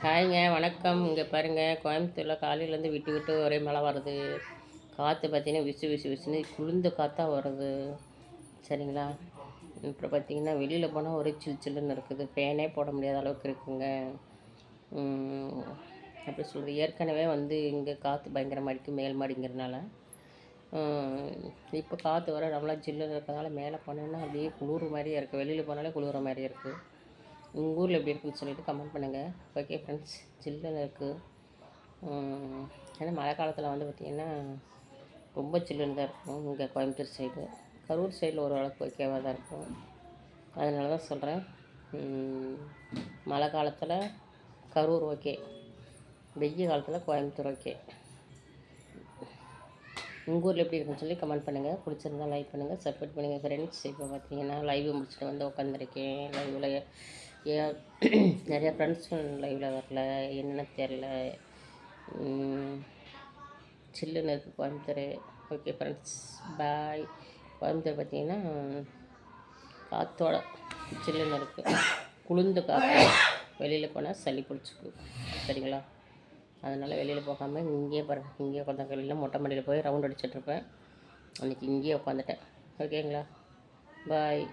ஹாய்ங்க, வணக்கம். இங்கே பாருங்கள், கோயம்புத்தூரில் காலையிலேருந்து விட்டு விட்டு ஒரே மழை வருது. காற்று பார்த்தீங்கன்னா விசு விசு விசுன்னு குளிர்ந்த காற்றா வருது. சரிங்களா? அப்புறம் பார்த்தீங்கன்னா வெளியில் போனால் ஒரே சில் சில்லுன்னு இருக்குது. ஃபேனே போட முடியாத அளவுக்கு இருக்குங்க. அப்படி சொல்கிறது. ஏற்கனவே இங்கே காற்று பயங்கரமாக இருக்குது மேல் மாடிங்கிறதுனால. இப்போ காற்று வர நல்லா ஜில்லுன்னு இருக்கிறதுனால மேலே போனோன்னா அப்படியே குளிர் மாதிரியே இருக்குது. வெளியில் போனாலே குளிர மாதிரியே இருக்குது. உங்கள் ஊரில் எப்படி இருக்குதுன்னு சொல்லிவிட்டு கமெண்ட் பண்ணுங்கள். ஓகே ஃப்ரெண்ட்ஸ், சில்லுன்னு இருக்குது. ஏன்னா மழை காலத்தில் பார்த்திங்கன்னா ரொம்ப சில்லுன்னு தான் இருக்கும். இங்கே கோயம்புத்தூர் சைடு, கரூர் சைடில் ஓரளவுக்கு ஓகேவாக தான் இருக்கும். அதனால தான் சொல்கிறேன், மழை காலத்தில் கரூர் ஓகே, வெய்ய காலத்தில் கோயம்புத்தூர் ஓகே. உங்கள் ஊரில் எப்படி இருக்குன்னு சொல்லி கமெண்ட் பண்ணுங்கள். பிடிச்சிருந்தா லைக் பண்ணுங்கள், சப்போர்ட் பண்ணுங்கள் ஃப்ரெண்ட்ஸ். இப்போ பார்த்தீங்கன்னா லைவ் முடிச்சுட்டு உட்காந்துருக்கேன். லைவில் நிறையா ஃப்ரெண்ட்ஸ் லைவில் வரல, என்னென்னு தெரில. சில்லுன்னு இருக்குது கோயம்புத்தூர். ஓகே ஃப்ரெண்ட்ஸ், பாய். கோயம்புத்தூர் பார்த்தீங்கன்னா காற்றோட சில்லுன்னு இருக்குது, குளிர்ந்த காற்று. வெளியில் போனால் சளி பிடிச்சிக்கும். சரிங்களா? அதனால் வெளியில் போகாமல் இங்கேயே பாருங்கள், இங்கேயே உட்காந்துருக்கேன். மொட்டை மாடியில் போய் ரவுண்ட் அடிச்சிட்ருப்பேன். அன்றைக்கி இங்கேயே உட்காந்துட்டேன். ஓகேங்களா? பாய்.